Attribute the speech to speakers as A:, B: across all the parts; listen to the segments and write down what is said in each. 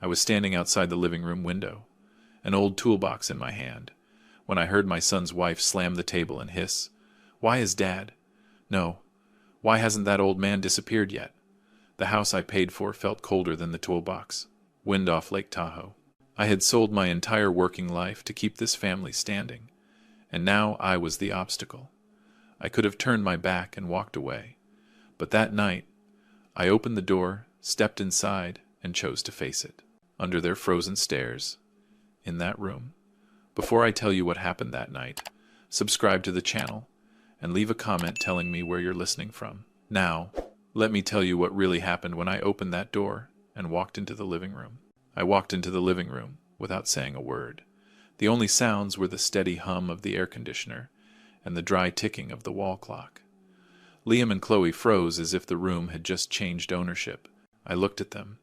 A: I was standing outside the living room window, an old toolbox in my hand, when I heard my son's wife slam the table and hiss, "Why is Dad? No, why hasn't that old man disappeared yet?" The house I paid for felt colder than the toolbox. Wind off Lake Tahoe. I had sold my entire working life to keep this family standing, and now I was the obstacle. I could have turned my back and walked away, but that night, I opened the door, stepped inside, and chose to face it. Under their frozen stares, in that room. Before I tell you what happened that night, subscribe to the channel, and leave a comment telling me where you're listening from. Now, let me tell you what really happened when I opened that door and walked into the living room. I walked into the living room without saying a word. The only sounds were the steady hum of the air conditioner and the dry ticking of the wall clock. Liam and Chloe froze as if the room had just changed ownership. I looked at them,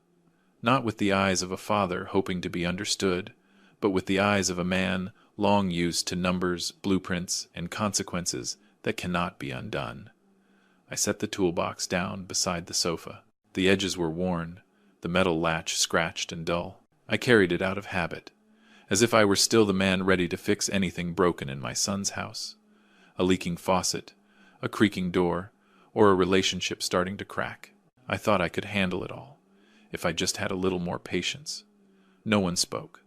A: not with the eyes of a father hoping to be understood, but with the eyes of a man long used to numbers, blueprints, and consequences that cannot be undone. I set the toolbox down beside the sofa. The edges were worn, the metal latch scratched and dull. I carried it out of habit, as if I were still the man ready to fix anything broken in my son's house. A leaking faucet, a creaking door, or a relationship starting to crack. I thought I could handle it all, if I just had a little more patience. No one spoke.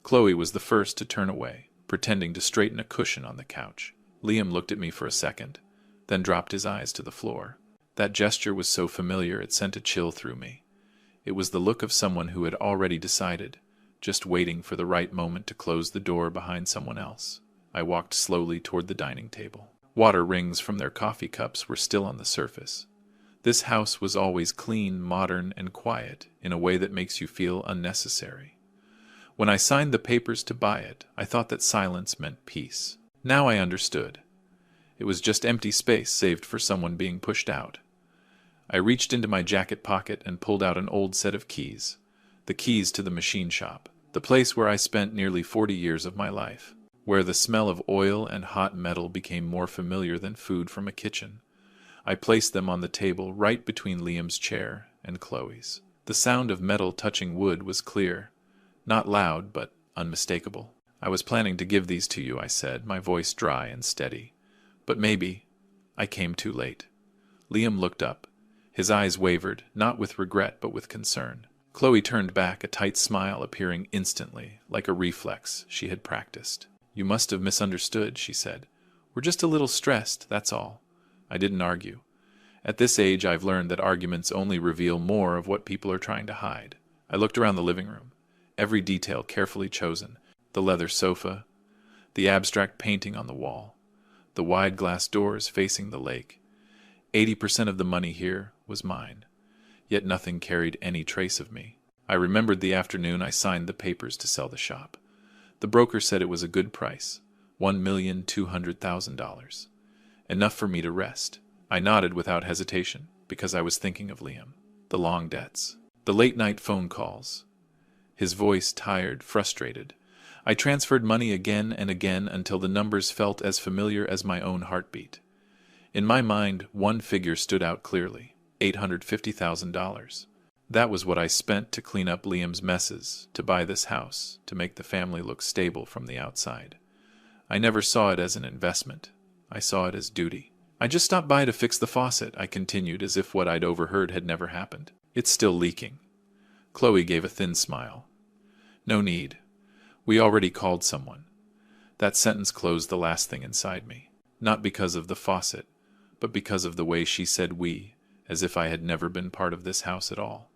A: Chloe was the first to turn away, pretending to straighten a cushion on the couch. Liam looked at me for a second, then dropped his eyes to the floor. That gesture was so familiar it sent a chill through me. It was the look of someone who had already decided, just waiting for the right moment to close the door behind someone else. I walked slowly toward the dining table. Water rings from their coffee cups were still on the surface. This house was always clean, modern, and quiet in a way that makes you feel unnecessary. When I signed the papers to buy it, I thought that silence meant peace. Now I understood. It was just empty space saved for someone being pushed out. I reached into my jacket pocket and pulled out an old set of keys. The keys to the machine shop, the place where I spent nearly 40 years of my life, where the smell of oil and hot metal became more familiar than food from a kitchen. I placed them on the table right between Liam's chair and Chloe's. The sound of metal touching wood was clear, not loud, but unmistakable. "I was planning to give these to you," I said, my voice dry and steady. "But maybe I came too late." Liam looked up. His eyes wavered, not with regret but with concern. Chloe turned back, a tight smile appearing instantly, like a reflex she had practiced. "You must have misunderstood," she said. "We're just a little stressed, that's all." I didn't argue. At this age, I've learned that arguments only reveal more of what people are trying to hide. I looked around the living room, every detail carefully chosen. The leather sofa, the abstract painting on the wall, the wide glass doors facing the lake. 80% of the money here was mine, yet nothing carried any trace of me. I remembered the afternoon I signed the papers to sell the shop. The broker said it was a good price, $1,200,000. Enough for me to rest. I nodded without hesitation, because I was thinking of Liam. The long debts. The late-night phone calls. His voice tired, frustrated. I transferred money again and again until the numbers felt as familiar as my own heartbeat. In my mind, one figure stood out clearly, $850,000. That was what I spent to clean up Liam's messes, to buy this house, to make the family look stable from the outside. I never saw it as an investment. I saw it as duty. "I just stopped by to fix the faucet," I continued, as if what I'd overheard had never happened. "It's still leaking." Chloe gave a thin smile. "No need. We already called someone." That sentence closed the last thing inside me. Not because of the faucet, but because of the way she said "we," as if I had never been part of this house at all.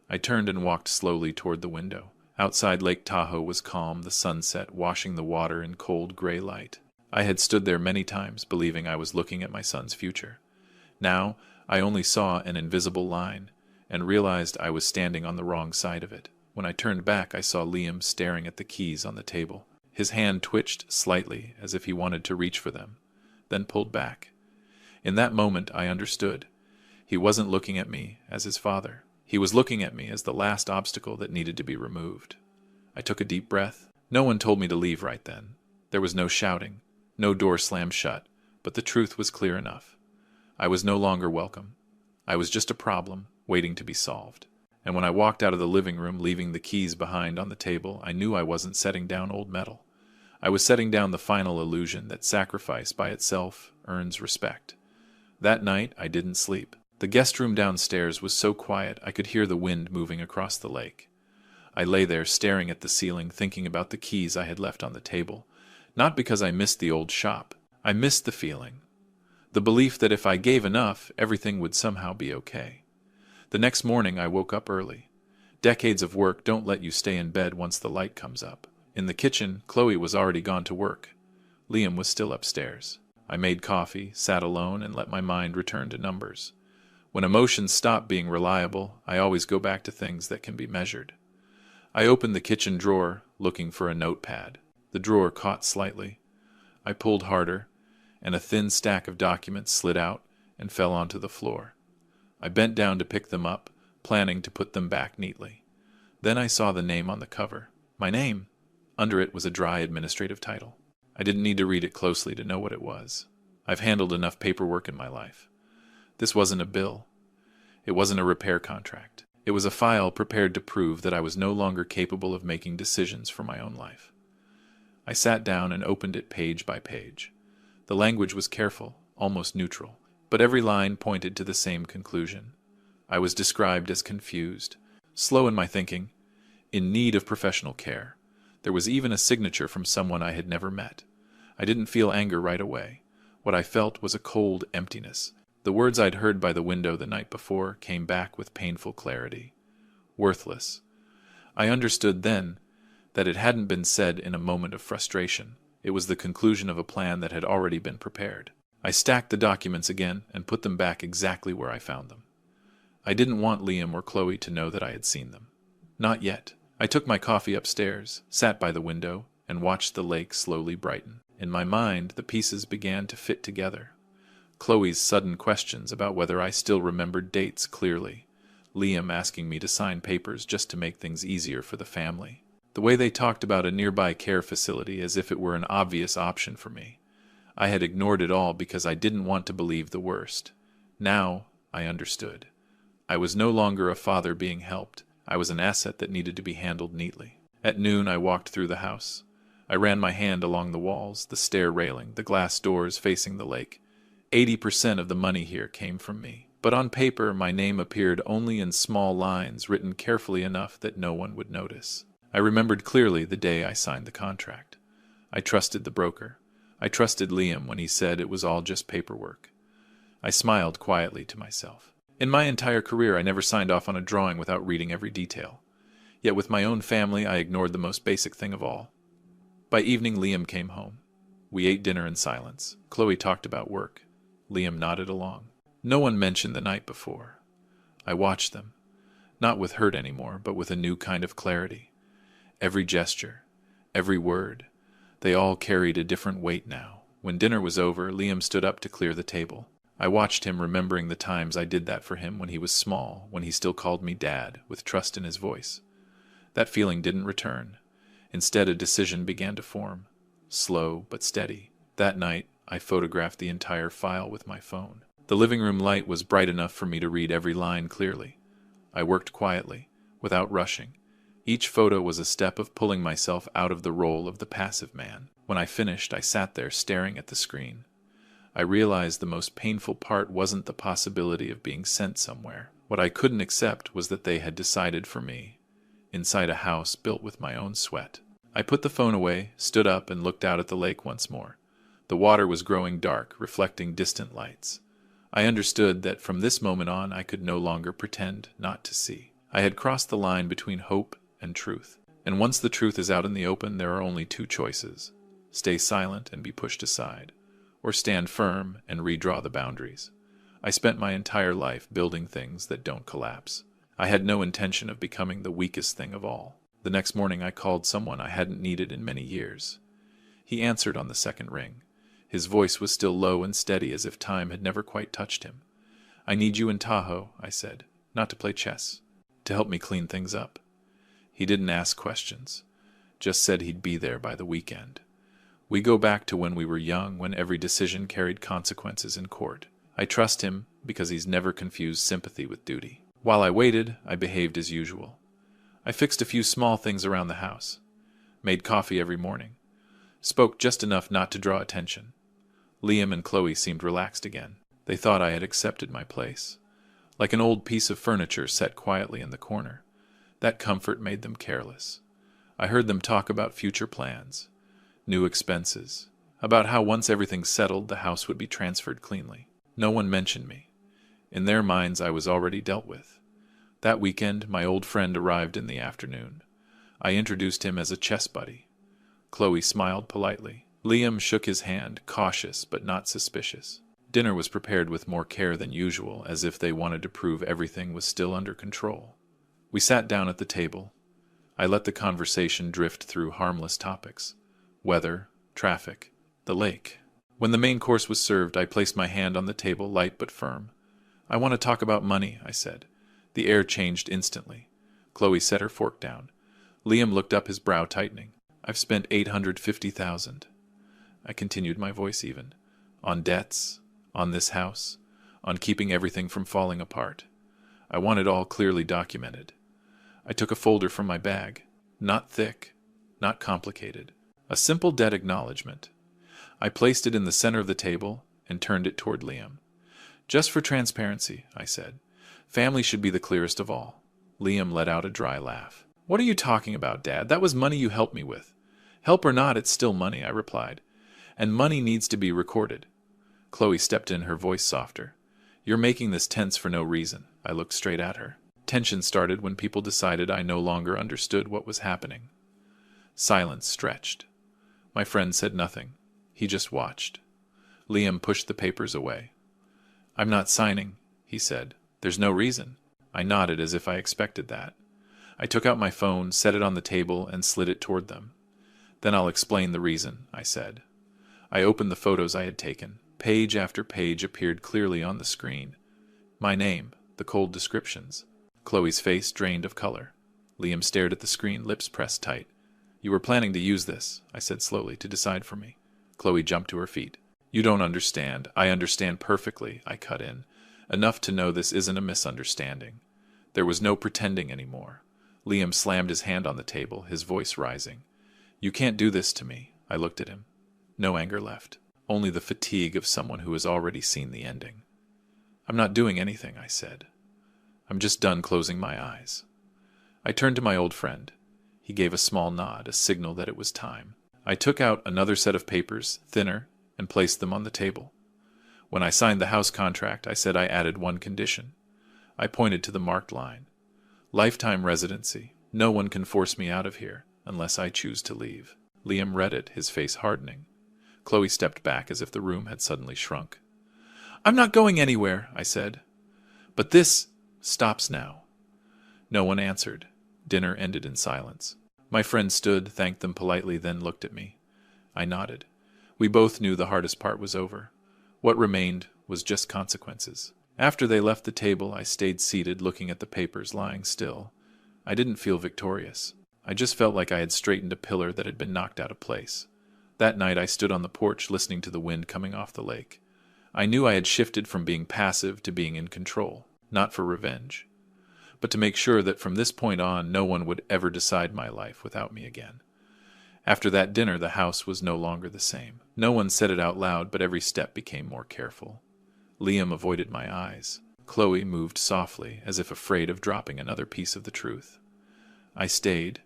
A: I turned and walked slowly toward the window. Outside, Lake Tahoe was calm, the sunset washing the water in cold gray light. I had stood there many times, believing I was looking at my son's future. Now, I only saw an invisible line, and realized I was standing on the wrong side of it. When I turned back, I saw Liam staring at the keys on the table. His hand twitched slightly, as if he wanted to reach for them, then pulled back. In that moment, I understood. He wasn't looking at me as his father. He was looking at me as the last obstacle that needed to be removed. I took a deep breath. No one told me to leave right then. There was no shouting. No door slammed shut, but the truth was clear enough. I was no longer welcome. I was just a problem, waiting to be solved. And when I walked out of the living room, leaving the keys behind on the table, I knew I wasn't setting down old metal. I was setting down the final illusion that sacrifice by itself earns respect. That night, I didn't sleep. The guest room downstairs was so quiet I could hear the wind moving across the lake. I lay there staring at the ceiling, thinking about the keys I had left on the table. Not because I missed the old shop. I missed the feeling. The belief that if I gave enough, everything would somehow be okay. The next morning, I woke up early. Decades of work don't let you stay in bed once the light comes up. In the kitchen, Chloe was already gone to work. Liam was still upstairs. I made coffee, sat alone, and let my mind return to numbers. When emotions stop being reliable, I always go back to things that can be measured. I opened the kitchen drawer, looking for a notepad. The drawer caught slightly. I pulled harder, and a thin stack of documents slid out and fell onto the floor. I bent down to pick them up, planning to put them back neatly. Then I saw the name on the cover. My name! Under it was a dry administrative title. I didn't need to read it closely to know what it was. I've handled enough paperwork in my life. This wasn't a bill. It wasn't a repair contract. It was a file prepared to prove that I was no longer capable of making decisions for my own life. I sat down and opened it page by page. The language was careful, almost neutral, but every line pointed to the same conclusion. I was described as confused, slow in my thinking, in need of professional care. There was even a signature from someone I had never met. I didn't feel anger right away. What I felt was a cold emptiness. The words I'd heard by the window the night before came back with painful clarity. Worthless. I understood then that it hadn't been said in a moment of frustration. It was the conclusion of a plan that had already been prepared. I stacked the documents again and put them back exactly where I found them. I didn't want Liam or Chloe to know that I had seen them. Not yet. I took my coffee upstairs, sat by the window, and watched the lake slowly brighten. In my mind, the pieces began to fit together. Chloe's sudden questions about whether I still remembered dates clearly. Liam asking me to sign papers just to make things easier for the family. The way they talked about a nearby care facility as if it were an obvious option for me. I had ignored it all because I didn't want to believe the worst. Now I understood. I was no longer a father being helped. I was an asset that needed to be handled neatly. At noon, I walked through the house. I ran my hand along the walls, the stair railing, the glass doors facing the lake. 80% of the money here came from me. But on paper, my name appeared only in small lines, written carefully enough that no one would notice. I remembered clearly the day I signed the contract. I trusted the broker. I trusted Liam when he said it was all just paperwork. I smiled quietly to myself. In my entire career, I never signed off on a drawing without reading every detail. Yet with my own family, I ignored the most basic thing of all. By evening, Liam came home. We ate dinner in silence. Chloe talked about work. Liam nodded along. No one mentioned the night before. I watched them, not with hurt anymore, but with a new kind of clarity. Every gesture, every word, they all carried a different weight now. When dinner was over, Liam stood up to clear the table. I watched him, remembering the times I did that for him when he was small, when he still called me Dad, with trust in his voice. That feeling didn't return. Instead, a decision began to form, slow but steady. That night, I photographed the entire file with my phone. The living room light was bright enough for me to read every line clearly. I worked quietly, without rushing. Each photo was a step of pulling myself out of the role of the passive man. When I finished, I sat there staring at the screen. I realized the most painful part wasn't the possibility of being sent somewhere. What I couldn't accept was that they had decided for me, inside a house built with my own sweat. I put the phone away, stood up, and looked out at the lake once more. The water was growing dark, reflecting distant lights. I understood that from this moment on I could no longer pretend not to see. I had crossed the line between hope and truth. And once the truth is out in the open, there are only two choices: stay silent and be pushed aside, or stand firm and redraw the boundaries. I spent my entire life building things that don't collapse. I had no intention of becoming the weakest thing of all. The next morning I called someone I hadn't needed in many years. He answered on the second ring. His voice was still low and steady, as if time had never quite touched him. "I need you in Tahoe," I said, "not to play chess, to help me clean things up." He didn't ask questions, just said he'd be there by the weekend. We go back to when we were young, when every decision carried consequences in court. I trust him because he's never confused sympathy with duty. While I waited, I behaved as usual. I fixed a few small things around the house, made coffee every morning, spoke just enough not to draw attention. Liam and Chloe seemed relaxed again. They thought I had accepted my place, like an old piece of furniture set quietly in the corner. That comfort made them careless. I heard them talk about future plans, new expenses, about how once everything's settled, the house would be transferred cleanly. No one mentioned me. In their minds, I was already dealt with. That weekend, my old friend arrived in the afternoon. I introduced him as a chess buddy. Chloe smiled politely. Liam shook his hand, cautious but not suspicious. Dinner was prepared with more care than usual, as if they wanted to prove everything was still under control. We sat down at the table. I let the conversation drift through harmless topics: weather, traffic, the lake. When the main course was served, I placed my hand on the table, light but firm. "I want to talk about money," I said. The air changed instantly. Chloe set her fork down. Liam looked up, his brow tightening. "I've spent $850,000. I continued, my voice even. "On debts, on this house, on keeping everything from falling apart. I want it all clearly documented." I took a folder from my bag. Not thick, not complicated. A simple debt acknowledgement. I placed it in the center of the table and turned it toward Liam. "Just for transparency," I said. "Family should be the clearest of all." Liam let out a dry laugh. "What are you talking about, Dad? That was money you helped me with." "Help or not, it's still money," I replied. "And money needs to be recorded." Chloe stepped in, her voice softer. "You're making this tense for no reason." I looked straight at her. Tension started when people decided I no longer understood what was happening. Silence stretched. My friend said nothing. He just watched. Liam pushed the papers away. "I'm not signing," he said. "There's no reason." I nodded as if I expected that. I took out my phone, set it on the table, and slid it toward them. "Then I'll explain the reason," I said. I opened the photos I had taken. Page after page appeared clearly on the screen. My name, the cold descriptions. Chloe's face drained of color. Liam stared at the screen, lips pressed tight. "You were planning to use this," I said slowly, "to decide for me." Chloe jumped to her feet. "You don't understand. I understand perfectly," I cut in. "Enough to know this isn't a misunderstanding." There was no pretending anymore. Liam slammed his hand on the table, his voice rising. "You can't do this to me." I looked at him. No anger left. Only the fatigue of someone who has already seen the ending. "I'm not doing anything," I said. "I'm just done closing my eyes." I turned to my old friend. He gave a small nod, a signal that it was time. I took out another set of papers, thinner, and placed them on the table. When I signed the house contract, I said I added one condition. I pointed to the marked line. "Lifetime residency. No one can force me out of here, unless I choose to leave." Liam read it, his face hardening. Chloe stepped back as if the room had suddenly shrunk. "I'm not going anywhere," I said. "But this stops now." No one answered. Dinner ended in silence. My friend stood, thanked them politely, then looked at me. I nodded. We both knew the hardest part was over. What remained was just consequences. After they left the table, I stayed seated, looking at the papers lying still. I didn't feel victorious. I just felt like I had straightened a pillar that had been knocked out of place. That night I stood on the porch, listening to the wind coming off the lake. I knew I had shifted from being passive to being in control, not for revenge, but to make sure that from this point on no one would ever decide my life without me again. After that dinner, the house was no longer the same. No one said it out loud, but every step became more careful. Liam avoided my eyes. Chloe moved softly, as if afraid of dropping another piece of the truth. I stayed,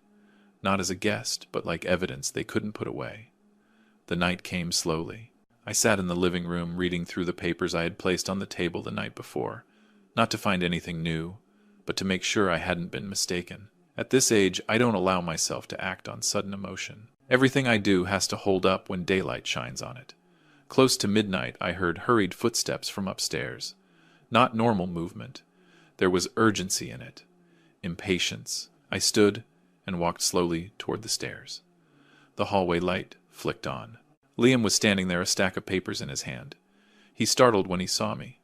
A: not as a guest, but like evidence they couldn't put away. The night came slowly. I sat in the living room, reading through the papers I had placed on the table the night before, not to find anything new, but to make sure I hadn't been mistaken. At this age, I don't allow myself to act on sudden emotion. Everything I do has to hold up when daylight shines on it. Close to midnight, I heard hurried footsteps from upstairs. Not normal movement. There was urgency in it. Impatience. I stood and walked slowly toward the stairs. The hallway light flicked on. Liam was standing there, a stack of papers in his hand. He startled when he saw me.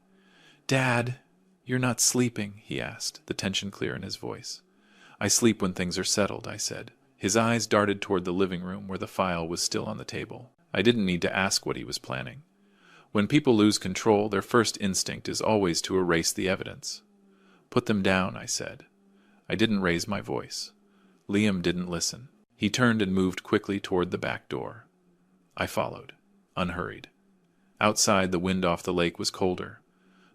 A: "Dad, you're not sleeping?" he asked, the tension clear in his voice. "I sleep when things are settled," I said. His eyes darted toward the living room where the file was still on the table. I didn't need to ask what he was planning. When people lose control, their first instinct is always to erase the evidence. Put them down, I said. I didn't raise my voice. Liam didn't listen. He turned and moved quickly toward the back door. I followed, unhurried. Outside, the wind off the lake was colder.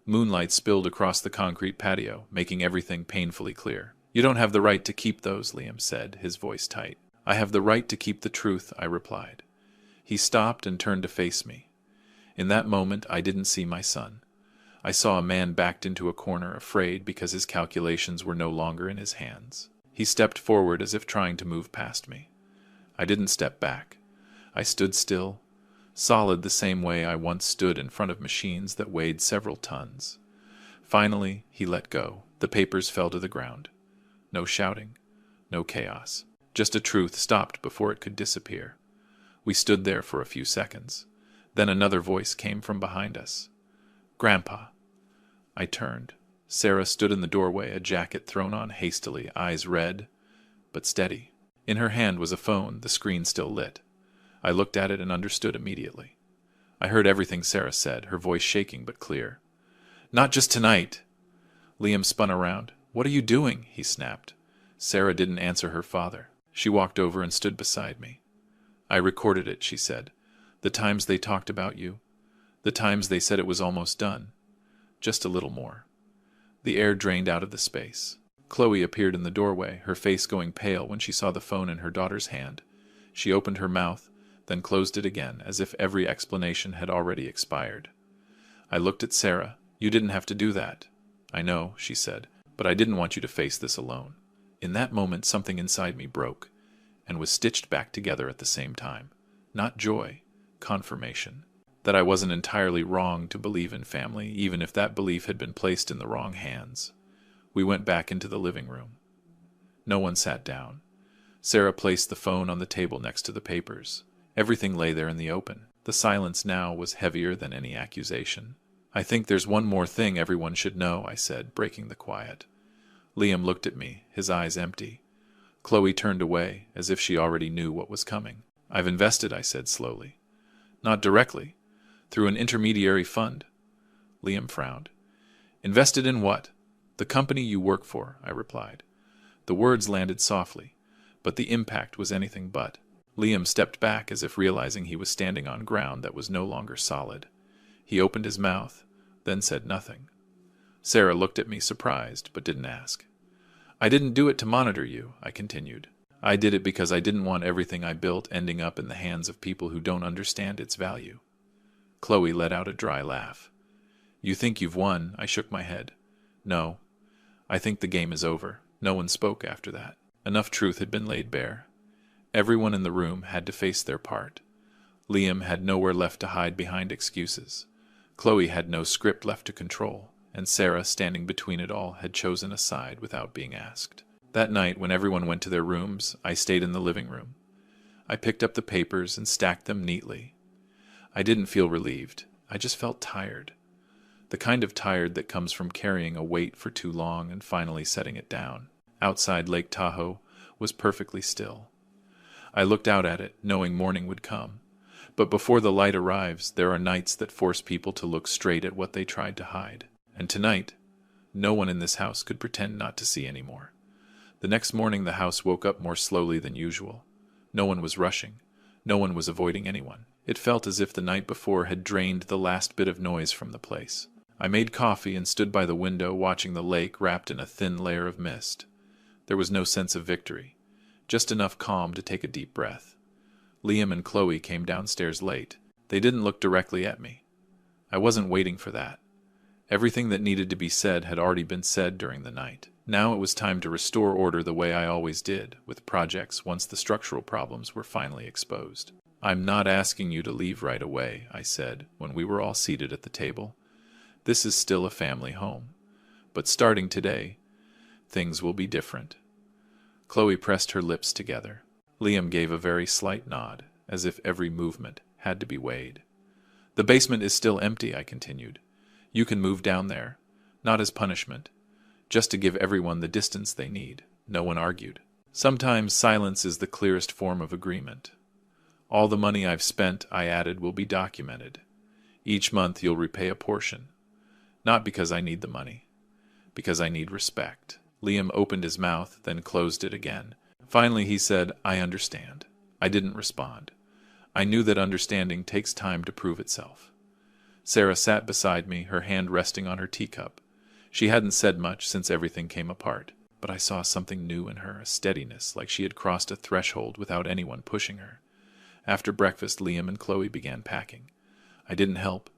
A: Moonlight spilled across the concrete patio, making everything painfully clear. You don't have the right to keep those, Liam said, his voice tight. I have the right to keep the truth, I replied. He stopped and turned to face me. In that moment, I didn't see my son. I saw a man backed into a corner, afraid because his calculations were no longer in his hands. He stepped forward as if trying to move past me. I didn't step back. I stood still, solid the same way I once stood in front of machines that weighed several tons. Finally, he let go. The papers fell to the ground. No shouting, no chaos. Just a truth stopped before it could disappear. We stood there for a few seconds. Then another voice came from behind us. Grandpa. I turned. Sarah stood in the doorway, a jacket thrown on hastily, eyes red, but steady. In her hand was a phone, the screen still lit. I looked at it and understood immediately. I heard everything Sarah said, her voice shaking but clear. Not just tonight. Liam spun around. What are you doing? He snapped. Sarah didn't answer her father. She walked over and stood beside me. I recorded it, she said. The times they talked about you. The times they said it was almost done. Just a little more. The air drained out of the space. Chloe appeared in the doorway, her face going pale when she saw the phone in her daughter's hand. She opened her mouth, then closed it again, as if every explanation had already expired. I looked at Sarah. You didn't have to do that. I know, she said, but I didn't want you to face this alone. In that moment, something inside me broke, and was stitched back together at the same time. Not joy, confirmation. That I wasn't entirely wrong to believe in family, even if that belief had been placed in the wrong hands. We went back into the living room. No one sat down. Sarah placed the phone on the table next to the papers. Everything lay there in the open. The silence now was heavier than any accusation. I think there's one more thing everyone should know, I said, breaking the quiet. Liam looked at me, his eyes empty. Chloe turned away, as if she already knew what was coming. I've invested, I said slowly. Not directly. Through an intermediary fund. Liam frowned. Invested in what? The company you work for, I replied. The words landed softly, but the impact was anything but. Liam stepped back as if realizing he was standing on ground that was no longer solid. He opened his mouth, then said nothing. Sarah looked at me surprised, but didn't ask. I didn't do it to monitor you, I continued. I did it because I didn't want everything I built ending up in the hands of people who don't understand its value. Chloe let out a dry laugh. You think you've won? I shook my head. No. I think the game is over. No one spoke after that. Enough truth had been laid bare. Everyone in the room had to face their part. Liam had nowhere left to hide behind excuses. Chloe had no script left to control, and Sarah, standing between it all, had chosen a side without being asked. That night, when everyone went to their rooms, I stayed in the living room. I picked up the papers and stacked them neatly. I didn't feel relieved. I just felt tired. The kind of tired that comes from carrying a weight for too long and finally setting it down. Outside Lake Tahoe was perfectly still. I looked out at it, knowing morning would come. But before the light arrives, there are nights that force people to look straight at what they tried to hide. And tonight, no one in this house could pretend not to see anymore. The next morning the house woke up more slowly than usual. No one was rushing. No one was avoiding anyone. It felt as if the night before had drained the last bit of noise from the place. I made coffee and stood by the window watching the lake wrapped in a thin layer of mist. There was no sense of victory, just enough calm to take a deep breath. Liam and Chloe came downstairs late. They didn't look directly at me. I wasn't waiting for that. Everything that needed to be said had already been said during the night. Now it was time to restore order the way I always did, with projects once the structural problems were finally exposed. I'm not asking you to leave right away, I said, when we were all seated at the table. This is still a family home. But starting today, things will be different. Chloe pressed her lips together. Liam gave a very slight nod, as if every movement had to be weighed. The basement is still empty, I continued. You can move down there, not as punishment, just to give everyone the distance they need. No one argued. Sometimes silence is the clearest form of agreement. All the money I've spent, I added, will be documented. Each month you'll repay a portion. Not because I need the money, Because I need respect. Liam opened his mouth, then closed it again. Finally he said, I understand. I didn't respond. I knew that understanding takes time to prove itself. Sarah sat beside me, her hand resting on her teacup. She hadn't said much since everything came apart, but I saw something new in her, a steadiness, like she had crossed a threshold without anyone pushing her. After breakfast, Liam and Chloe began packing. I didn't help.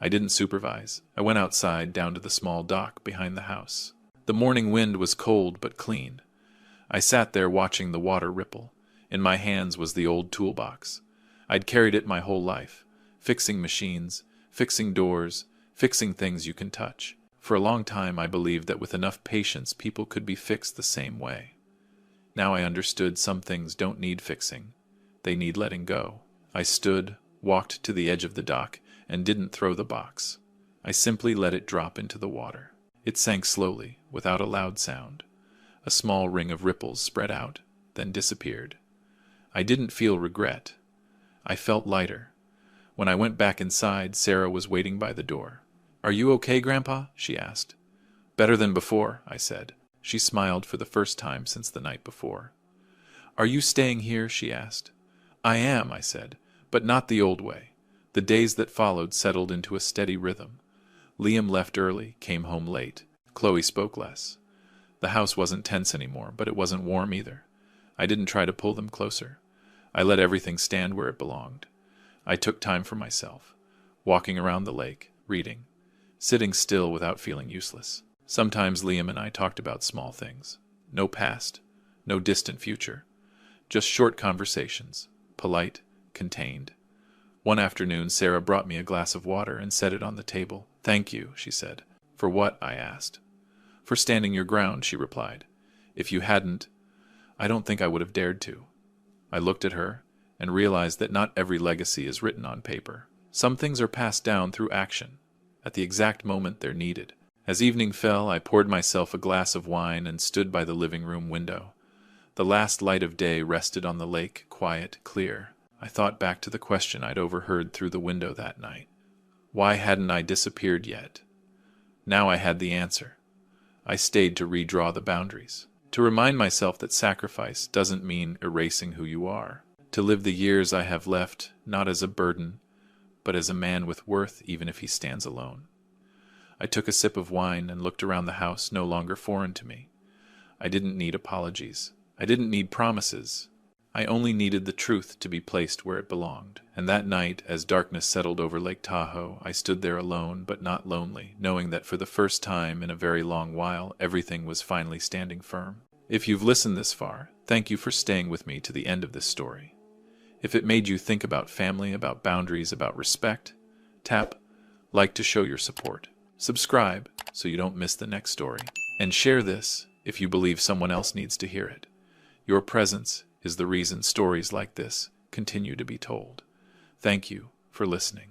A: I didn't supervise. I went outside, down to the small dock behind the house. The morning wind was cold but clean. I sat there watching the water ripple. In my hands was the old toolbox. I'd carried it my whole life, fixing machines, fixing doors, fixing things you can touch. For a long time I believed that with enough patience people could be fixed the same way. Now I understood some things don't need fixing. They need letting go. I stood, walked to the edge of the dock, and didn't throw the box. I simply let it drop into the water. It sank slowly, without a loud sound. A small ring of ripples spread out, then disappeared. I didn't feel regret. I felt lighter. When I went back inside, Sarah was waiting by the door. Are you okay, Grandpa? She asked. Better than before, I said. She smiled for the first time since the night before. Are you staying here? She asked. I am, I said, but not the old way. The days that followed settled into a steady rhythm. Liam left early, came home late. Chloe spoke less. The house wasn't tense anymore, but it wasn't warm either. I didn't try to pull them closer. I let everything stand where it belonged. I took time for myself, walking around the lake, reading, sitting still without feeling useless. Sometimes Liam and I talked about small things. No past, no distant future. Just short conversations, polite, contained. One afternoon, Sarah brought me a glass of water and set it on the table. Thank you, she said. For what? I asked. For standing your ground, she replied. If you hadn't, I don't think I would have dared to. I looked at her and realized that not every legacy is written on paper. Some things are passed down through action, at the exact moment they're needed. As evening fell, I poured myself a glass of wine and stood by the living room window. The last light of day rested on the lake, quiet, clear. I thought back to the question I'd overheard through the window that night. Why hadn't I disappeared yet? Now I had the answer. I stayed to redraw the boundaries, to remind myself that sacrifice doesn't mean erasing who you are, to live the years I have left not as a burden, but as a man with worth even if he stands alone. I took a sip of wine and looked around the house, no longer foreign to me. I didn't need apologies. I didn't need promises. I only needed the truth to be placed where it belonged. And that night, as darkness settled over Lake Tahoe, I stood there alone but not lonely, knowing that for the first time in a very long while, everything was finally standing firm. If you've listened this far, thank you for staying with me to the end of this story. If it made you think about family, about boundaries, about respect, tap like to show your support. Subscribe so you don't miss the next story. And share this if you believe someone else needs to hear it. Your presence is the reason stories like this continue to be told. Thank you for listening.